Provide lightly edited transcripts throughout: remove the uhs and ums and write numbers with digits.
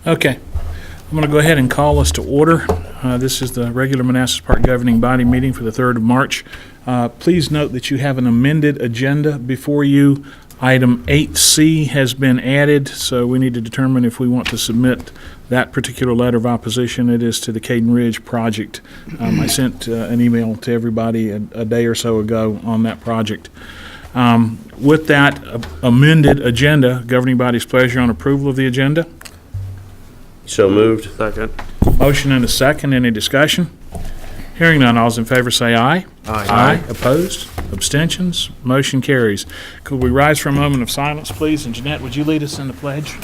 Okay. I'm going to go ahead and call us to order. This is the regular Manassas Park Governing Body meeting for the 3rd of March. Please note that you have an amended agenda before you. Item 8C has been added, so we need to determine if we want to submit that particular letter of opposition. It is to the Caden Ridge project. I sent an email to everybody a day or so ago on that project. With that amended agenda, governing body's pleasure on approval of the agenda. So moved. Second. Motion and a second. Any discussion? Hearing none, all those in favor say aye. Aye. Opposed? Abstentions? Motion carries. Could we rise for a moment of silence, please? And Jeanette, would you lead us in the pledge?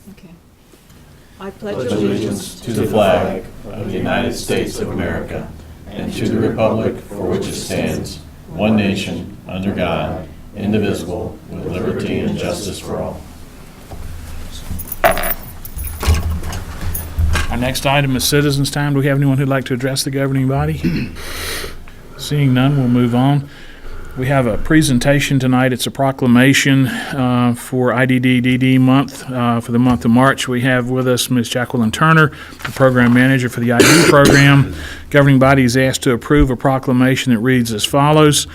Okay. I pledge Allegiance to the flag of the United States of America and to the republic for which it stands, one nation, under God, indivisible, with liberty and justice for all. Our next item is citizens' time. Do we have anyone who'd like to address the governing body? Seeing none, we'll move on. We have a presentation tonight. It's a proclamation for IDDDD month, for the month of March. We have with us Ms. Jacqueline Turner, the program manager for the ID program. Governing body is asked to approve a proclamation that reads as follows.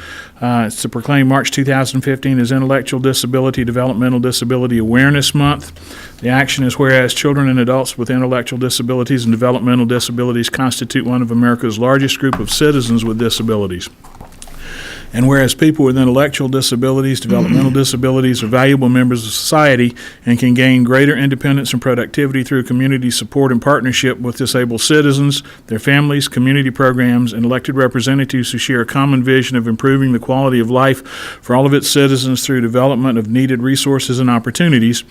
It's to proclaim March 2015 as Intellectual Disability Developmental Disability Awareness Month. The action is whereas children and adults with intellectual disabilities and developmental disabilities constitute one of America's largest group of citizens with disabilities. And whereas people with intellectual disabilities, developmental disabilities are valuable members of society and can gain greater independence and productivity through community support and partnership with disabled citizens, their families, community programs, and elected representatives who share a common vision of improving the quality of life for all of its citizens through development of needed resources and opportunities.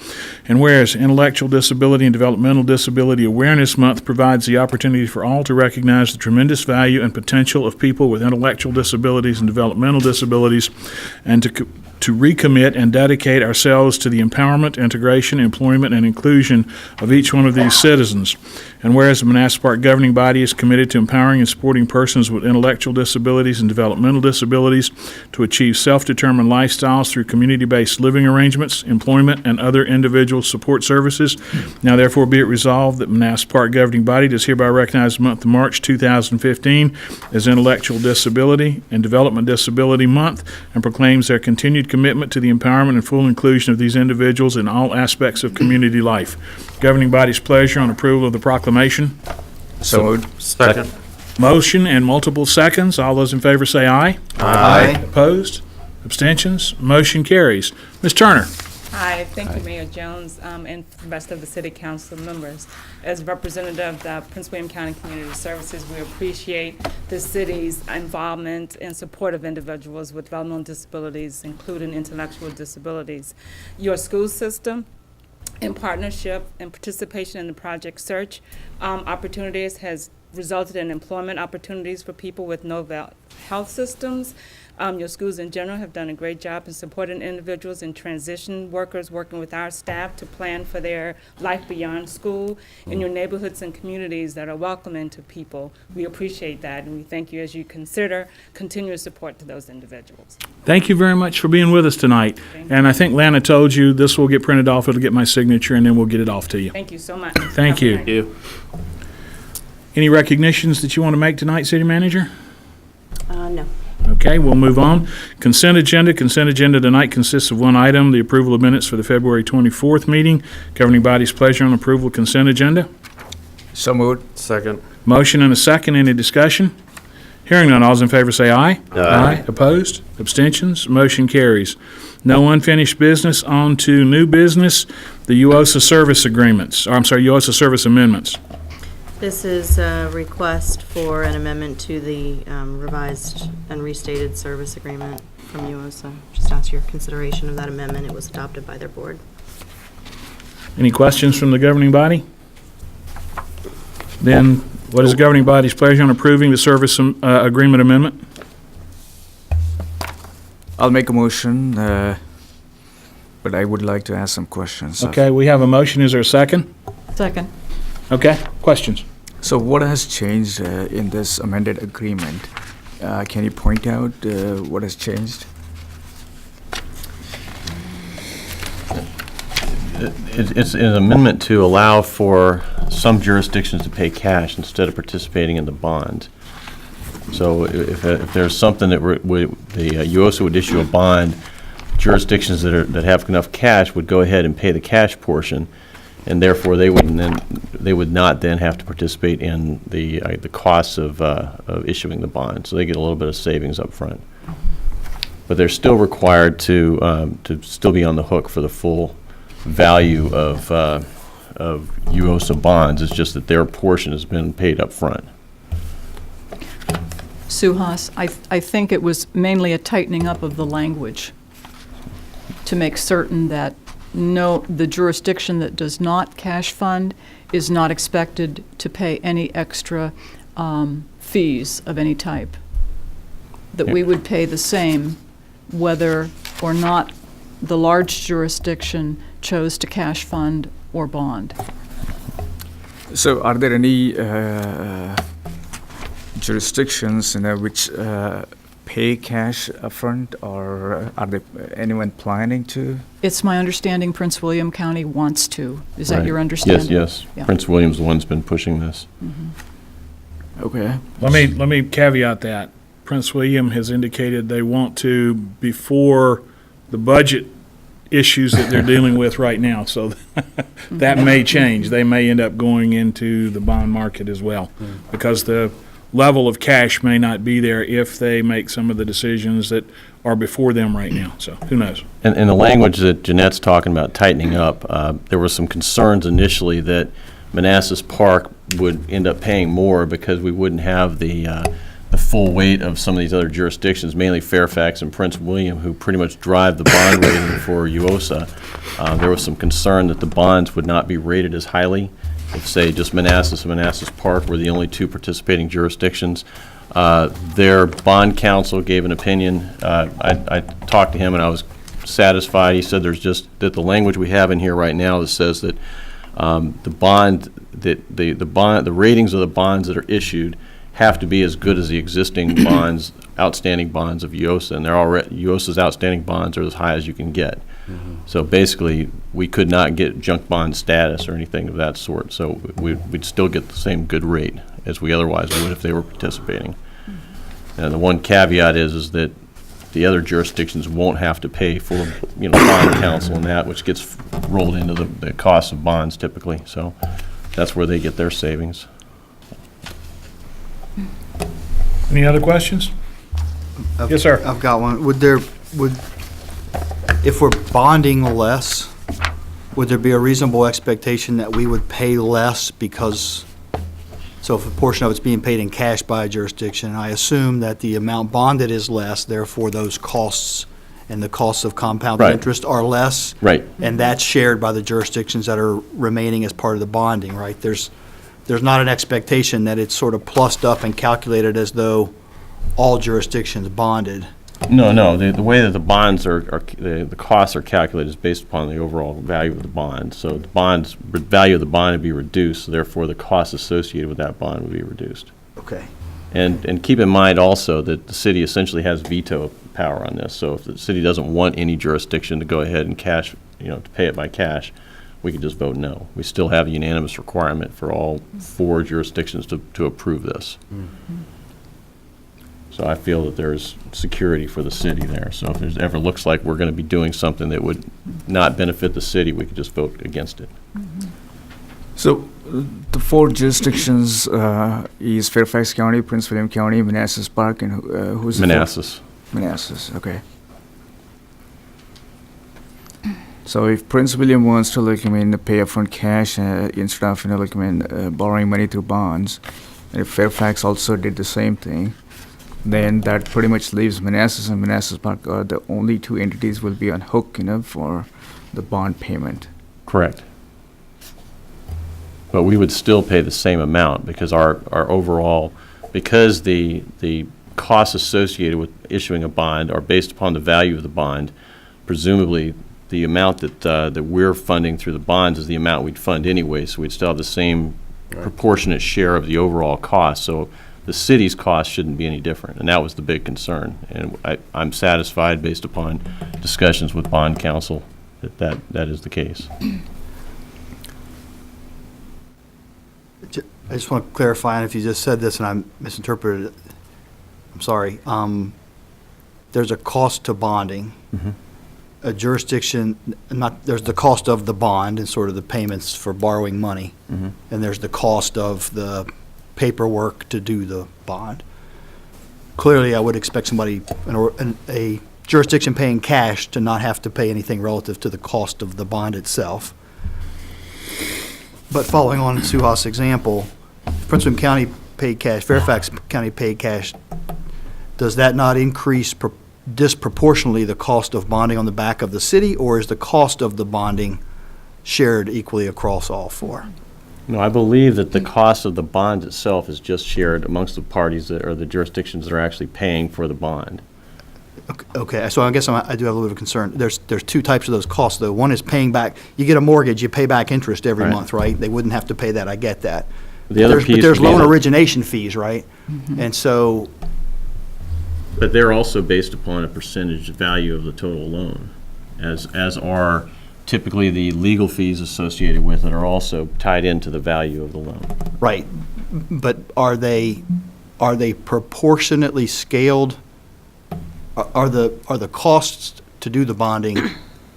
And whereas Intellectual Disability and Developmental Disability Awareness Month provides the opportunity for all to recognize the tremendous value and potential of people with intellectual disabilities and developmental disabilities, and to recommit and dedicate ourselves to the empowerment, integration, employment, and inclusion of each one of these citizens. And whereas the Manassas Park governing body is committed to empowering and supporting persons with intellectual disabilities and developmental disabilities to achieve self-determined lifestyles through community-based living arrangements, employment, and other individual support services. Now therefore be it resolved that Manassas Park governing body does hereby recognize the month of March 2015 as Intellectual Disability and Development Disability Month and proclaims their continued commitment to the empowerment and full inclusion of these individuals in all aspects of community life. Governing body's pleasure on approval of the proclamation. So moved. Second. Motion and multiple seconds. All those in favor say aye. Aye. Opposed? Abstentions? Motion carries. Ms. Turner. Hi, thank you, Mayor Jones, and the rest of the City Council members. As representative of the Prince William County Community Services, we appreciate the city's involvement and support of individuals with developmental disabilities, including intellectual disabilities. Your school system, in partnership and participation in the Project Search opportunities, has resulted in employment opportunities for people with no health systems. Your schools in general have done a great job in supporting individuals and transition workers working with our staff to plan for their life beyond school in your neighborhoods and communities that are welcoming to people. We appreciate that, and we thank you as you consider continuous support to those individuals. Thank you very much for being with us tonight. And I think Lana told you this will get printed off. It'll get my signature, and then we'll get it off to you. Thank you so much. Thank you. Thank you. Any recognitions that you want to make tonight, City Manager? No. Okay, we'll move on. Consent agenda. Consent agenda tonight consists of one item, the approval of minutes for the February 24th meeting. Governing body's pleasure on approval of consent agenda. So moved. Second. Motion and a second. Any discussion? Hearing none, all those in favor say aye. Aye. Opposed? Abstentions? Motion carries. No unfinished business. On to new business, the UOSA service agreements. UOSA service amendments. This is a request for an amendment to the revised and restated service agreement from UOSA. Just ask your consideration of that amendment. It was adopted by their board. Any questions from the governing body? Then what is the governing body's pleasure on approving the service agreement amendment? I'll make a motion, but I would like to ask some questions. Okay, we have a motion. Is there a second? Second. Okay, questions? So what has changed in this amended agreement? Can you point out what has changed? It's an amendment to allow for some jurisdictions to pay cash instead of participating in the bond. So if there's something that the UOSA would issue a bond, jurisdictions that have enough cash would go ahead and pay the cash portion, and therefore they would not then have to participate in the costs of issuing the bond. So they get a little bit of savings up front. But they're still required to still be on the hook for the full value of UOSA bonds. It's just that their portion has been paid up front. Suhas, I think it was mainly a tightening up of the language to make certain that the jurisdiction that does not cash fund is not expected to pay any extra fees of any type. That we would pay the same whether or not the large jurisdiction chose to cash fund or bond. So are there any jurisdictions which pay cash upfront, or are they anyone planning to? It's my understanding Prince William County wants to. Is that Right. your understanding? Yes. Yeah. Prince William's the one's been pushing this. Okay. Let me caveat that. Prince William has indicated they want to before the budget issues that they're dealing with right now. So that may change. They may end up going into the bond market as well, because the level of cash may not be there if they make some of the decisions that are before them right now. So who knows? And the language that Jeanette's talking about tightening up, there were some concerns initially that Manassas Park would end up paying more because we wouldn't have the full weight of some of these other jurisdictions, mainly Fairfax and Prince William, who pretty much drive the bond rating for UOSA. There was some concern that the bonds would not be rated as highly if, say, just Manassas and Manassas Park were the only two participating jurisdictions. Their bond counsel gave an opinion. I talked to him and I was satisfied. He said there's just that the language we have in here right now that says that the ratings of the bonds that are issued have to be as good as the existing bonds, outstanding bonds of UOSA, and UOSA's outstanding bonds are as high as you can get. So basically, we could not get junk bond status or anything of that sort. So we'd still get the same good rate as we otherwise would if they were participating. And the one caveat is that the other jurisdictions won't have to pay for bond counsel and that, which gets rolled into the cost of bonds typically. So that's where they get their savings. Any other questions? Yes, sir. I've got one. If we're bonding less, would there be a reasonable expectation that we would pay less because, so if a portion of it's being paid in cash by a jurisdiction, I assume that the amount bonded is less, therefore those costs and the costs of compounded Right. interest are less? Right. And that's shared by the jurisdictions that are remaining as part of the bonding, right? There's not an expectation that it's sort of plussed up and calculated as though all jurisdictions bonded. No. The way that the bonds the costs are calculated is based upon the overall value of the bond. So the value of the bond would be reduced, so therefore the costs associated with that bond would be reduced. Okay. And keep in mind also that the city essentially has veto power on this. So if the city doesn't want any jurisdiction to go ahead and cash, to pay it by cash, we could just vote no. We still have a unanimous requirement for all 4 jurisdictions to approve this. So I feel that there's security for the city there. So if it ever looks like we're going to be doing something that would not benefit the city, we could just vote against it. So the 4 jurisdictions is Fairfax County, Prince William County, Manassas Park, and who's the Manassas. Manassas, okay. So if Prince William wants to, pay upfront cash instead of, borrowing money through bonds, and if Fairfax also did the same thing, then that pretty much leaves Manassas and Manassas Park are the only 2 entities will be on hook, for the bond payment. Correct. But we would still pay the same amount because our overall, because the costs associated with issuing a bond are based upon the value of the bond, presumably the amount that we're funding through the bonds is the amount we'd fund anyway, so we'd still have the same proportionate share of the overall cost. So the city's cost shouldn't be any different, and that was the big concern. And I'm satisfied, based upon discussions with bond counsel, that is the case. I just want to clarify, and if you just said this and I misinterpreted it, I'm sorry. There's a cost to bonding. A jurisdiction, there's the cost of the bond and sort of the payments for borrowing money. And there's the cost of the paperwork to do the bond. Clearly, I would expect somebody, a jurisdiction paying cash to not have to pay anything relative to the cost of the bond itself. But following on Suhas's example, Prince William County paid cash, Fairfax County paid cash, does that not increase disproportionately the cost of bonding on the back of the city, or is the cost of the bonding shared equally across all four? No, I believe that the cost of the bond itself is just shared amongst the parties that are the jurisdictions that are actually paying for the bond. Okay, so I guess I do have a little bit of concern. There's two types of those costs, though. One is paying back, you get a mortgage, you pay back interest every Right. month, right? They wouldn't have to pay that, I get that. The other piece But there's would be loan the- origination fees, right? And so, But they're also based upon a percentage value of the total loan, as are typically the legal fees associated with it are also tied into the value of the loan. right, but are they proportionately scaled? Are the costs to do the bonding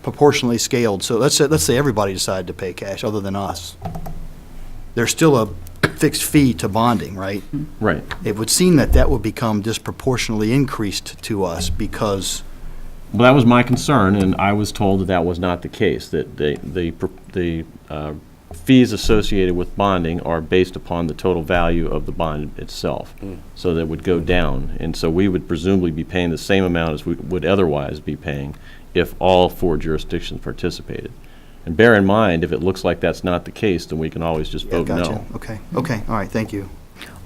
proportionally scaled? So let's say everybody decided to pay cash other than us. There's still a fixed fee to bonding, right? Right. It would seem that would become disproportionately increased to us because, Well, that was my concern, and I was told that was not the case, that the fees associated with bonding are based upon the total value of the bond itself. So that would go down, and so we would presumably be paying the same amount as we would otherwise be paying if all four jurisdictions participated. And bear in mind, if it looks like that's not the case, then we can always just yeah, vote gotcha. no. Okay, all right, thank you.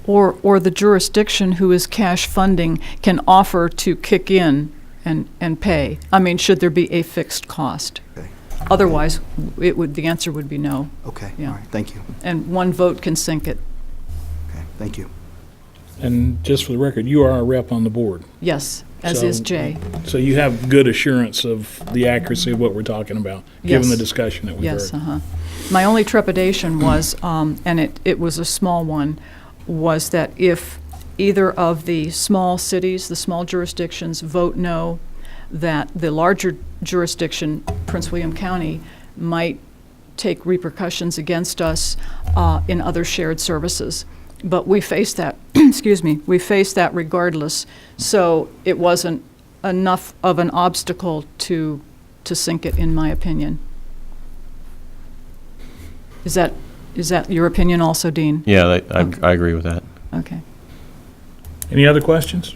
Or the jurisdiction who is cash funding can offer to kick in and pay. I mean, should there be a fixed cost? Okay. Otherwise, the answer would be no. Okay, Yeah. all right, thank you. And one vote can sink it. Okay, thank you. And just for the record, you are a rep on the board, Yes, as is So- Jay. so you have good assurance of the accuracy of what we're talking about, given the Yes. discussion that we've heard. Yes, My only trepidation was, and it was a small one, was that if either of the small cities, the small jurisdictions vote no, that the larger jurisdiction, Prince William County, might take repercussions against us in other shared services. But we faced that, excuse me, we faced that regardless, so it wasn't enough of an obstacle to sink it, in my opinion. Is that your opinion also, Dean? Yeah, I agree with that. Okay. Any other questions?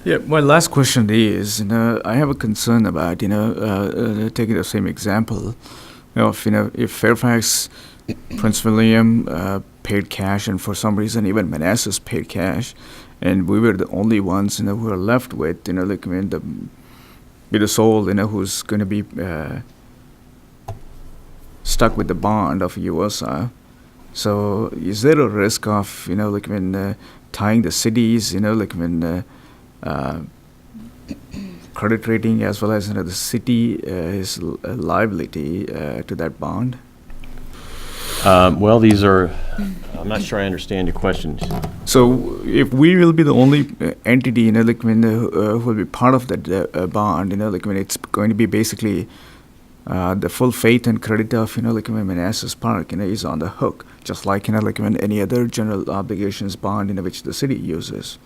Yeah, my last question is, I have a concern about, taking the same example, if Fairfax, Prince William paid cash, and for some reason even Manassas paid cash, and we were the only ones, who were left with, be the soul, who's going to be stuck with the bond of USA. So is there a risk of, tying the cities, credit rating as well as the city is liability to that bond? Well, these are, I'm not sure I understand your question. So if we will be the only entity, who will be part of that bond, it's going to be basically the full faith and credit of, Manassas Park, is on the hook, just like, any other general obligations bond, which the city uses.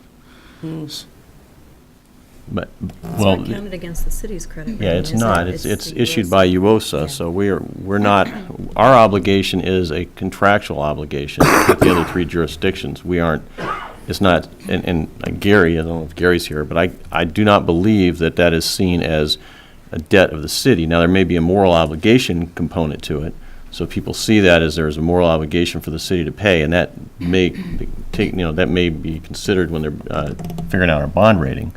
But, It's well, not counted against the city's credit rating. yeah, it's is it? not. It's the issued US. by UOSA, Yeah. so we're not, our obligation is a contractual obligation with the other three jurisdictions. We aren't, it's not, and Gary, I don't know if Gary's here, but I do not believe that is seen as a debt of the city. Now, there may be a moral obligation component to it, so people see that as there's a moral obligation for the city to pay, and that may that may be considered when they're figuring out our bond rating.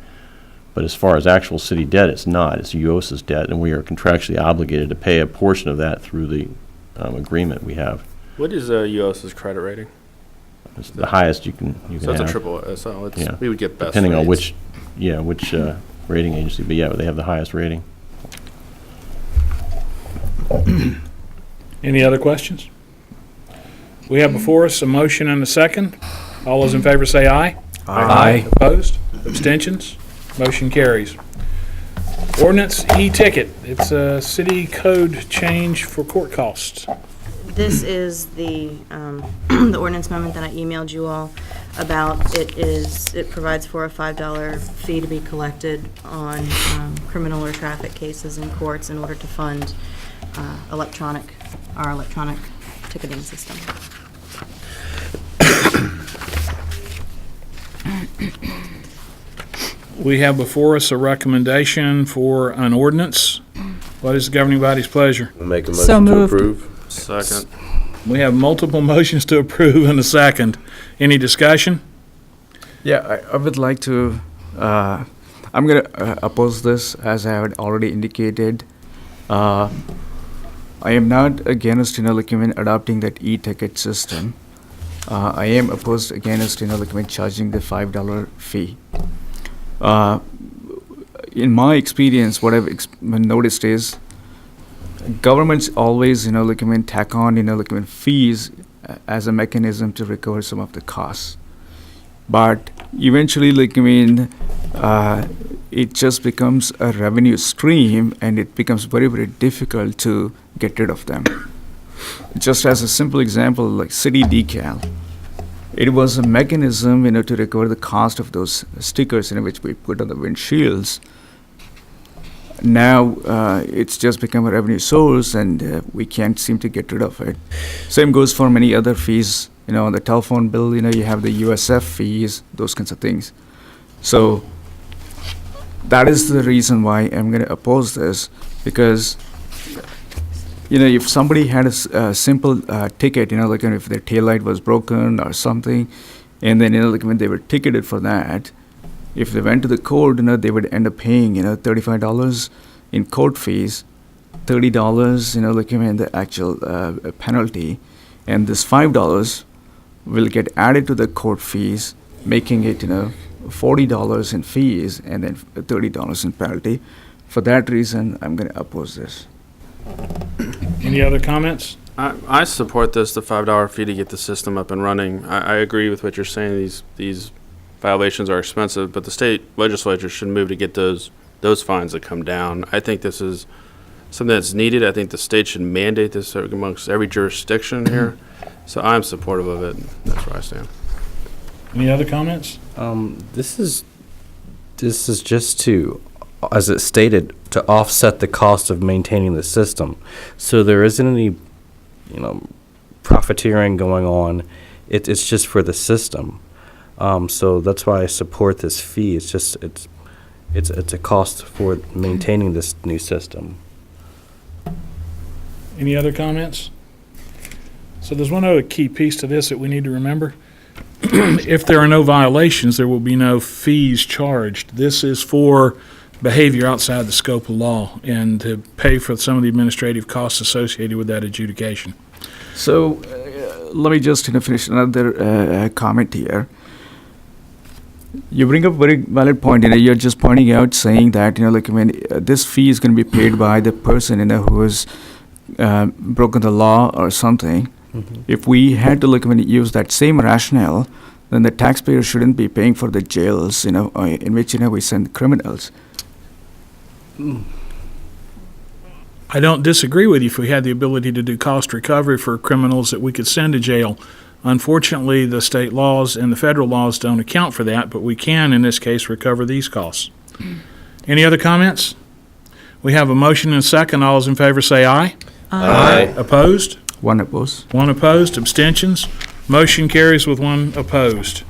But as far as actual city debt, it's not. It's UOSA's debt, and we are contractually obligated to pay a portion of that through the agreement we have. What is UOS's credit rating? It's the highest you can So it's a have. triple, so it's, Yeah. we would get best Depending on rates. which rating agency, but yeah, they have the highest rating. Any other questions? We have before us a motion and a second. All those in favor say aye. Aye. Opposed? Abstentions? Motion carries. Ordinance e-ticket. It's a city code change for court costs. This is the, the ordinance amendment that I emailed you all about. It provides for a $5 fee to be collected on criminal or traffic cases in courts in order to fund our electronic ticketing system. We have before us a recommendation for an ordinance. What is the governing body's pleasure? We'll make a So motion to moved. approve. Second. We have multiple motions to approve and a second. Any discussion? Yeah, I would like to, I'm going to oppose this, as I had already indicated. I am not against, adopting that e-ticket system. I am opposed against, charging the $5 fee. In my experience, what I've noticed is governments always, tack on, fees as a mechanism to recover some of the costs. But eventually, it just becomes a revenue stream, and it becomes very, very difficult to get rid of them. Just as a simple example, like city decal, it was a mechanism, to recover the cost of those stickers, which we put on the windshields. Now it's just become a revenue source, and we can't seem to get rid of it. Same goes for many other fees. On the telephone bill, you have the USF fees, those kinds of things. So that is the reason why I'm going to oppose this, because if somebody had a simple ticket, if their taillight was broken or something, and then when they were ticketed for that, if they went to the court, they would end up paying $35 in court fees, $30 the actual penalty, and this $5 will get added to the court fees, making it $40 in fees and then $30 in penalty. For that reason, I'm going to oppose this. Any other comments? I support this, the $5 fee to get the system up and running. I agree with what you're saying. These violations are expensive, but the state legislature should move to get those fines to come down. I think this is something that's needed. I think the state should mandate this amongst every jurisdiction here. So I'm supportive of it. That's where I stand. Any other comments? This is just to, as it stated, to offset the cost of maintaining the system. So there isn't any, profiteering going on. It's just for the system. So that's why I support this fee. It's just it's a cost for maintaining this new system. Any other comments? So there's one other key piece to this that we need to remember. If there are no violations, there will be no fees charged. This is for behavior outside the scope of law and to pay for some of the administrative costs associated with that adjudication. So let me just finish another comment here. You bring up a very valid point. You're just pointing out, saying that this fee is going to be paid by the person who has broken the law or something. Mm-hmm. If we had to use that same rationale, then the taxpayer shouldn't be paying for the jails, in which we send criminals. I don't disagree with you if we had the ability to do cost recovery for criminals that we could send to jail. Unfortunately, the state laws and the federal laws don't account for that, but we can, in this case, recover these costs. Any other comments? We have a motion and a second. All those in favor say aye. Aye. Opposed? One opposed. One opposed. Abstentions? Motion carries with one opposed.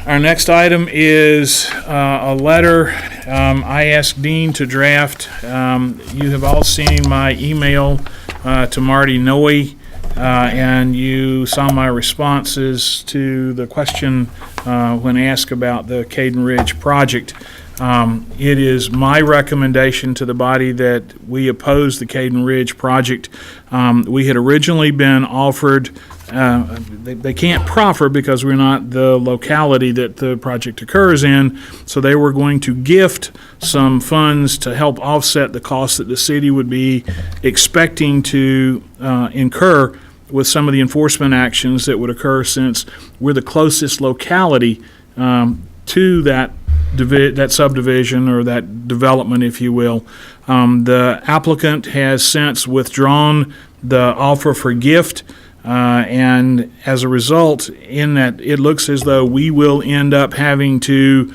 Our next item is a letter I asked Dean to draft. You have all seen my email to Marty Noe, and you saw my responses to the question when asked about the Caden Ridge project. It is my recommendation to the body that we oppose the Caden Ridge project. We had originally been offered they can't proffer because we're not the locality that the project occurs in, so they were going to gift some funds to help offset the costs that the city would be expecting to incur with some of the enforcement actions that would occur, since we're the closest locality to that subdivision or that development, if you will. The applicant has since withdrawn the offer for gift, and as a result, in that, it looks as though we will end up having to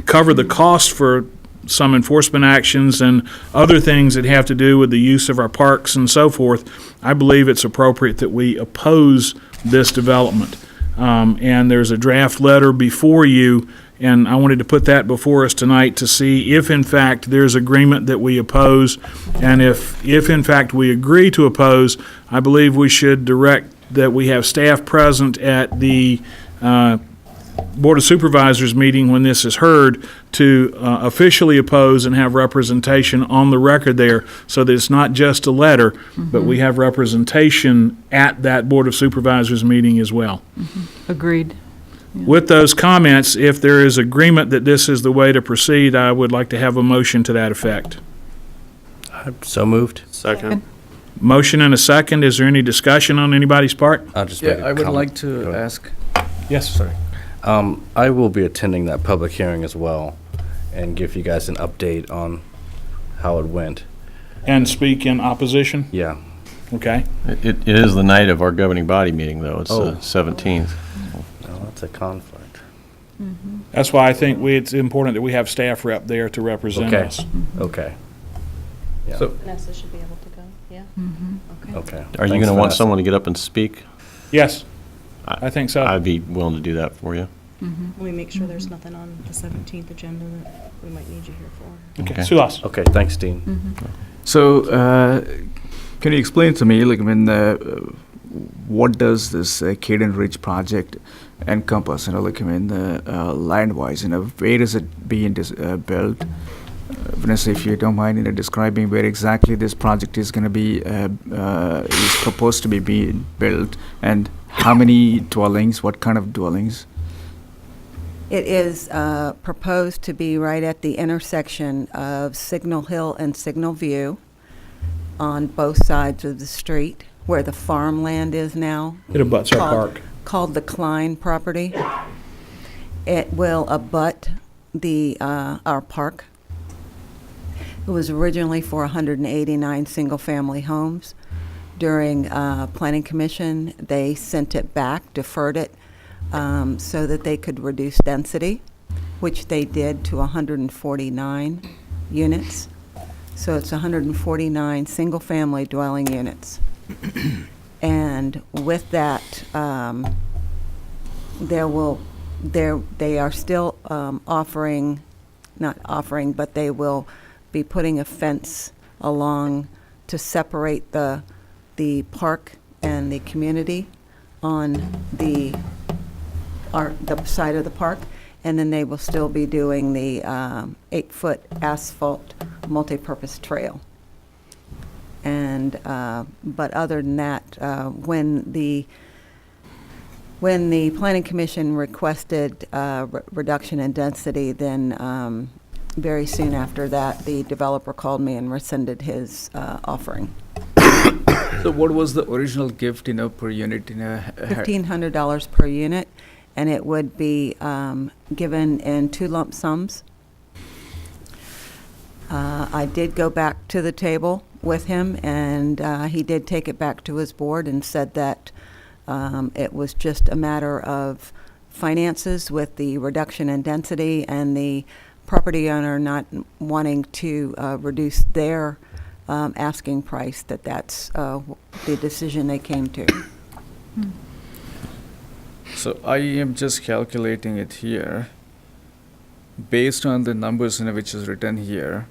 cover the cost for some enforcement actions and other things that have to do with the use of our parks and so forth. I believe it's appropriate that we oppose this development. And there's a draft letter before you, and I wanted to put that before us tonight to see if, in fact, there's agreement that we oppose. And if in fact, we agree to oppose, I believe we should direct that we have staff present at the Board of Supervisors meeting when this is heard to officially oppose and have representation on the record there, so that it's not just a letter, but we have representation at that Board of Supervisors meeting as well. Agreed. With those comments, if there is agreement that this is the way to proceed, I would like to have a motion to that effect. So moved. Second. Motion and a second. Is there any discussion on anybody's part? I'll just Yeah, make a I would comment. like Go to ahead. ask. Yes. Sorry. I will be attending that public hearing as well and give you guys an update on how it went. And speak in opposition? Yeah. Okay. It is the night of our governing body meeting, though. It's Oh. the 17th. No, that's a conflict. That's why I think it's important that we have staff rep there to represent Okay. us. Okay. Yeah. So, Vanessa should be able to go, yeah? Okay. Okay. Are you Thanks, going to want Vanessa. someone to get up and speak? Yes, I think so. I'd be willing to do that for you. Can we make sure there's nothing on the 17th agenda that we might need you here for? Okay, Okay. Sulas. Okay, thanks, Dean. so can you explain to me, like, I mean, what does this Caden Ridge project encompass? You know, like, I mean, land-wise, you know, where is it being built? Vanessa, if you don't mind, you know, describing where exactly this project is going to be, is proposed to be being built, and how many dwellings, what kind of dwellings? It is proposed to be right at the intersection of Signal Hill and Signal View on both sides of the street, where the farmland is now. It abuts our park. Called the Klein property. It will abut our park. It was originally for 189 single-family homes. During Planning Commission, they sent it back, deferred it, so that they could reduce density, which they did to 149 units. So it's 149 single-family dwelling units. And with that, they are still not offering, but they will be putting a fence along to separate the park and the community on the side of the park, and then they will still be doing the 8-foot asphalt multipurpose trail. And but other than that, when the Planning Commission requested reduction in density, then very soon after that, the developer called me and rescinded his offering. So what was the original gift, you know, per unit? You know, $1,500 per unit, and it would be given in 2 lump sums. I did go back to the table with him, and he did take it back to his board and said that it was just a matter of finances with the reduction in density and the property owner not wanting to reduce their asking price, that's the decision they came to. So I am just calculating it here. Based on the numbers, you know, which is written here,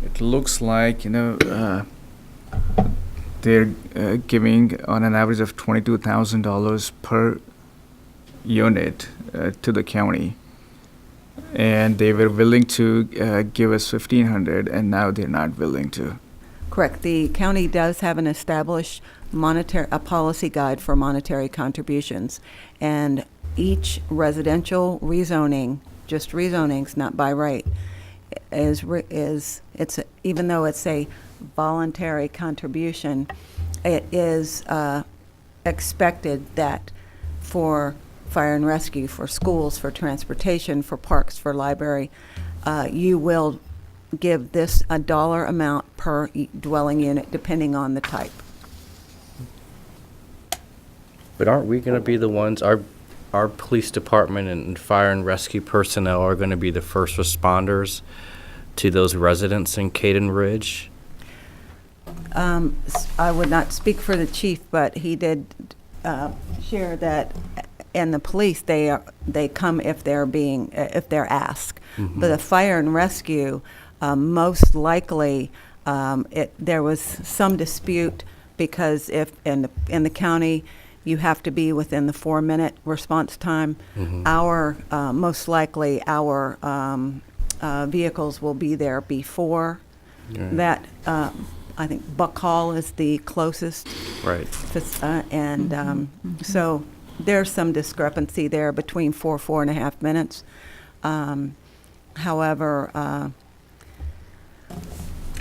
it looks like, you know, they're giving on an average of $22,000 per unit to the county. And they were willing to give us $1,500, and now they're not willing to. Correct. The county does have an established a policy guide for monetary contributions. And each residential rezoning, just rezonings, not by right, even though it's a voluntary contribution, it is expected that for fire and rescue, for schools, for transportation, for parks, for library, you will give this a dollar amount per dwelling unit, depending on the type. But aren't we going to be the ones, our police department and fire and rescue personnel are going to be the first responders to those residents in Caden Ridge? I would not speak for the chief, but he did share that in the police, they come if they're asked. Mm-hmm. But the fire and rescue, most likely, there was some dispute because if in the county, you have to be within the 4-minute response time. Mm-hmm. Most likely, our vehicles will be there before Right. that. I think Buck Hall is the closest. Right. So there's some discrepancy there between 4.5 minutes. However,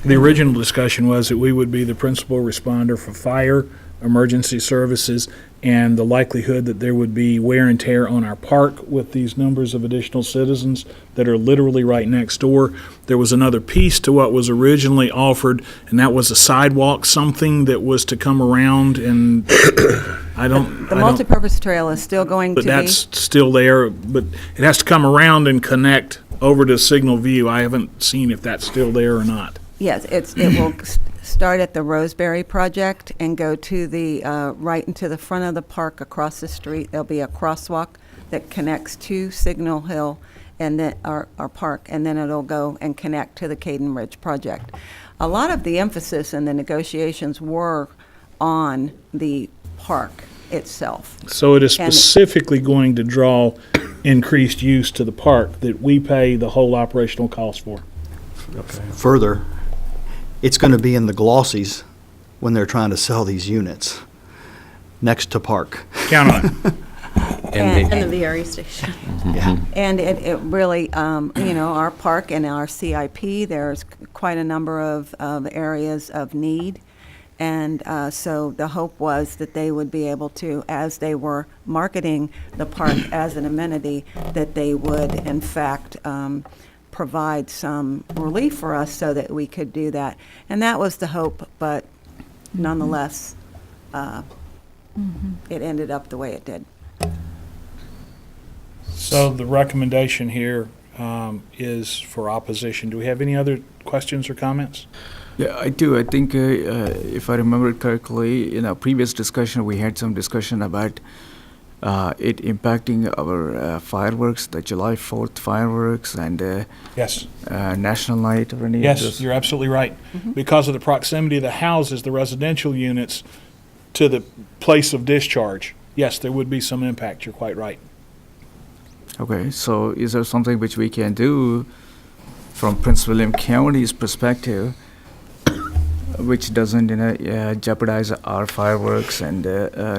The original discussion was that we would be the principal responder for fire, emergency services, and the likelihood that there would be wear and tear on our park with these numbers of additional citizens that are literally right next door. There was another piece to what was originally offered, and that was a sidewalk, something that was to come around, and the multipurpose trail is still going to but be. that's still there, but it has to come around and connect over to Signal View. I haven't seen if that's still there or not. Yes, it will start at the Roseberry project and go to the right into the front of the park across the street. There'll be a crosswalk that connects to Signal Hill and then our park, and then it'll go and connect to the Caden Ridge project. A lot of the emphasis in the negotiations were on the park itself. So it is And- specifically going to draw increased use to the park that we pay the whole operational cost for. Further, it's going to be in the glossies when they're trying to sell these units next to park. Count on it. And the VRE station. Yeah. And it really, our park and our CIP, there's quite a number of areas of need. And so the hope was that they would be able to, as they were marketing the park as an amenity, that they would, in fact, provide some relief for us so that we could do that. And that was the hope, but nonetheless, it ended up the way it did. So the recommendation here is for opposition. Do we have any other questions or comments? Yeah, I do. I think if I remember it correctly, in our previous discussion, we had some discussion about it impacting our fireworks, the July 4th fireworks and Yes. National Night or any of Yes, those. you're absolutely right. Because of the proximity of the houses, the residential units, to the place of discharge, yes, there would be some impact. You're quite right. Okay, so is there something which we can do from Prince William County's perspective, which doesn't jeopardize our fireworks and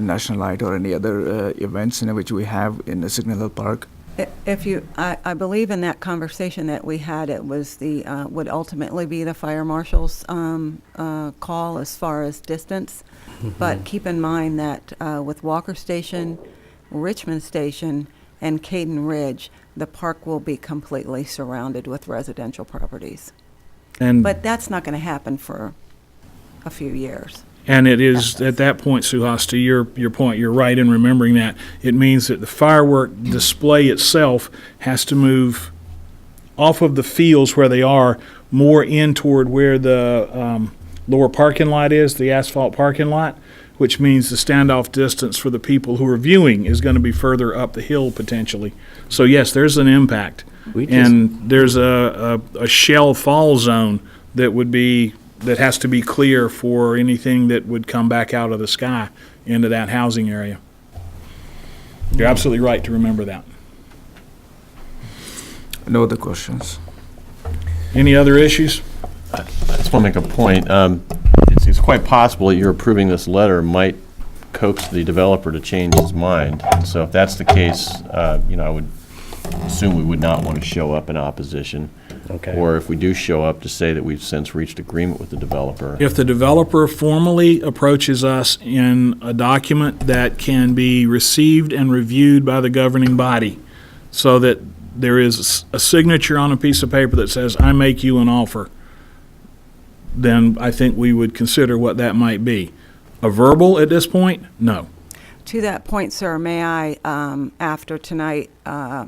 National Night or any other events which we have in the Signal Hill Park? I believe in that conversation that we had, it was would ultimately be the fire marshal's call as far as distance. But keep in mind that with Walker Station, Richmond Station, and Caden Ridge, the park will be completely surrounded with residential properties. And But that's not going to happen for a few years. And it is, at that point, Suhas, to your point, you're right in remembering that. It means that the firework display itself has to move off of the fields where they are, more in toward where the lower parking lot is, the asphalt parking lot, which means the standoff distance for the people who are viewing is going to be further up the hill potentially. So yes, there's an impact. And there's a shell fall zone that has to be clear for anything that would come back out of the sky into that housing area. You're absolutely right to remember that. No other questions? Any other issues? I just want to make a point. It's quite possible that you're approving this letter might coax the developer to change his mind. And so if that's the case, you know, I would assume we would not want to show up in opposition. Okay. Or if we do show up, to say that we've since reached agreement with the developer. If the developer formally approaches us in a document that can be received and reviewed by the governing body, so that there is a signature on a piece of paper that says, I make you an offer, then I think we would consider what that might be. A verbal at this point? No. To that point, sir, may I, after tonight,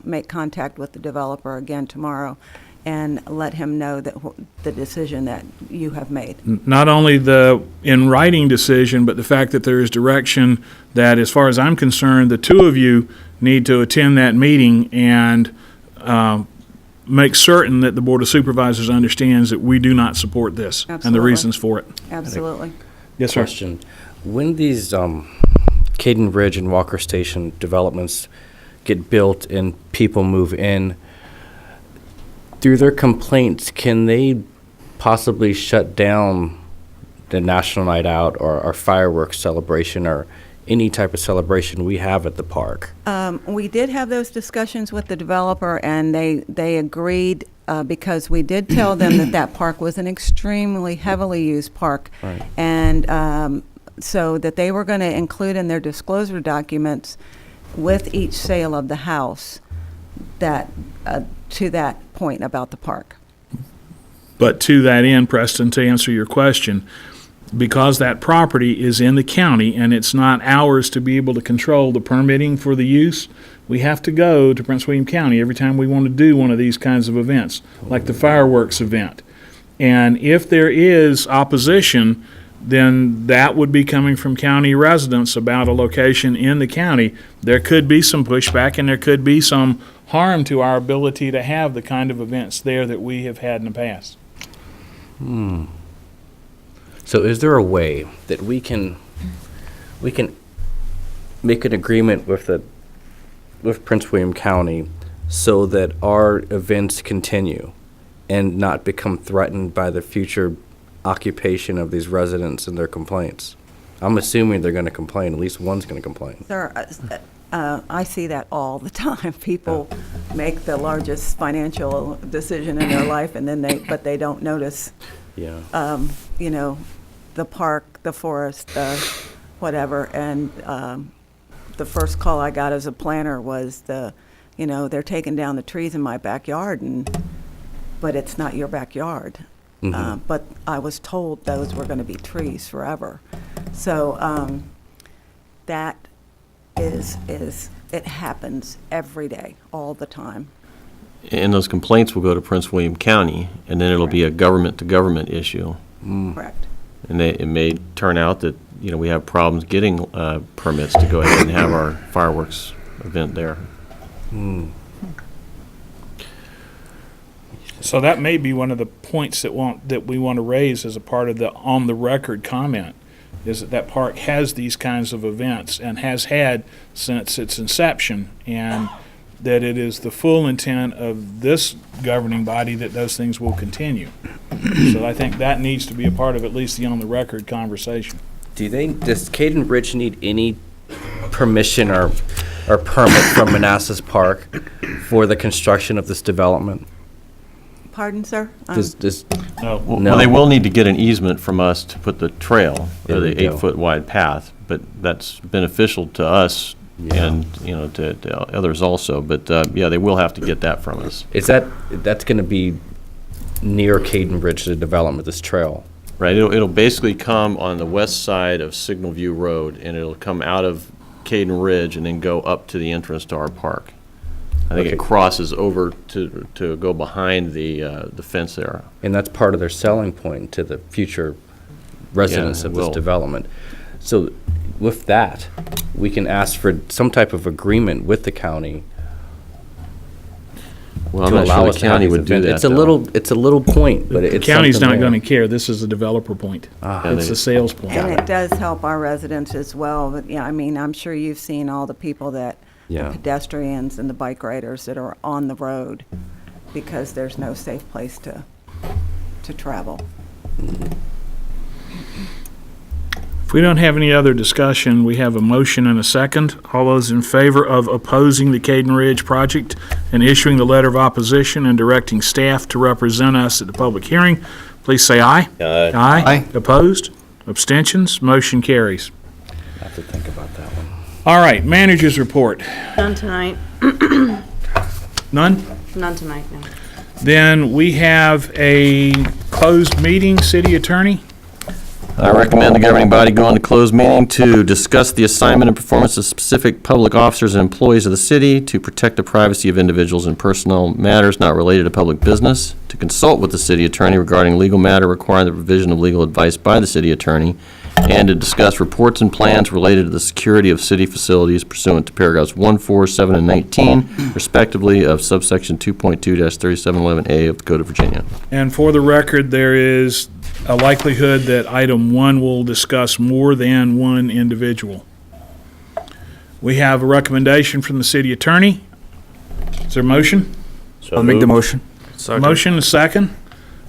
make contact with the developer again tomorrow and let him know that the decision that you have made? Not only the in writing decision, but the fact that there is direction that, as far as I'm concerned, the two of you need to attend that meeting and make certain that the Board of Supervisors understands that we do not support this and the Absolutely. reasons for it. Absolutely. Yes, sir. Question. When these Caden Ridge and Walker Station developments get built and people move in, through their complaints, can they possibly shut down the National Night Out or our fireworks celebration or any type of celebration we have at the park? We did have those discussions with the developer, and they agreed, because we did tell them that that park was an extremely heavily used park. Right. And so that they were going to include in their disclosure documents with each sale of the house that, to that point about the park. But to that end, Preston, to answer your question, because that property is in the county and it's not ours to be able to control the permitting for the use, we have to go to Prince William County every time we want to do one of these kinds of events, like the fireworks event. And if there is opposition, then that would be coming from county residents about a location in the county. There could be some pushback and there could be some harm to our ability to have the kind of events there that we have had in the past. So is there a way that we can make an agreement with Prince William County so that our events continue and not become threatened by the future occupation of these residents and their complaints? I'm assuming they're going to complain. At least one's going to complain. Sir, I see that all the time. People make the largest financial decision in their life, and then but they don't notice, Yeah. you know, the park, the forest, whatever. And the first call I got as a planner was they're taking down the trees in my backyard, but it's not your backyard. Mhm. But I was told those were going to be trees forever. So that is it happens every day, all the time. And those complaints will go to Prince William County, and then it'll be a government-to-government issue. Correct. And it may turn out that, you know, we have problems getting permits to go ahead and have our fireworks event there. So that may be one of the points that we want to raise as a part of the on-the-record comment, is that park has these kinds of events and has had since its inception, and that it is the full intent of this governing body that those things will continue. So I think that needs to be a part of at least the on-the-record conversation. Does Caden Ridge need any permission or permit from Manassas Park for the construction of this development? Pardon, sir? No. Well, they will need to get an easement from us to put the trail, There or we the go. 8-foot wide path, but that's beneficial to us and, you know, to others also. But, yeah, they will have to get that from us. That's going to be near Caden Ridge, the development, this trail? Right, it'll basically come on the west side of Signal View Road, and it'll come out of Caden Ridge and then go up to the entrance to our park. I think Okay. it crosses over to go behind the fence there. And that's part of their selling point to the future residents Yeah, of it this will. development. So with that, we can ask for some type of agreement with the county Well, I'm to not allow sure us the to have county these would do events. that, It's a little point, but The it's county's something not there. going to care. This is a developer point. Ah. It's a sales point. And it does help our residents as well. But, yeah, I mean, I'm sure you've seen all the people the Yeah. pedestrians and the bike riders that are on the road because there's no safe place to travel. We don't have any other discussion. We have a motion and a second. All those in favor of opposing the Caden Ridge project and issuing the letter of opposition and directing staff to represent us at the public hearing, please say aye. Aye. Aye. Opposed? Abstentions? Motion carries. I have to think about that one. All right, managers report. None tonight. None? None tonight, no. Then we have a closed meeting. City Attorney? I recommend the governing body go into closed meeting to discuss the assignment and performance of specific public officers and employees of the city, to protect the privacy of individuals and personal matters not related to public business, to consult with the city attorney regarding legal matter requiring the provision of legal advice by the city attorney, and to discuss reports and plans related to the security of city facilities pursuant to paragraphs 1, 4, 7, and 19, respectively, of subsection 2.2-3711A of the Code of Virginia. And for the record, there is a likelihood that item 1 will discuss more than one individual. We have a recommendation from the city attorney. Is there a motion? I'll make the motion. Second. Motion, a second.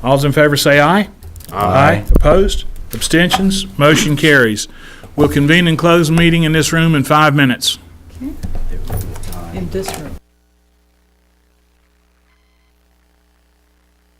All those in favor say aye. Aye. Opposed? Abstentions? Motion carries. We'll convene and close the meeting in this room in 5 minutes. In this room.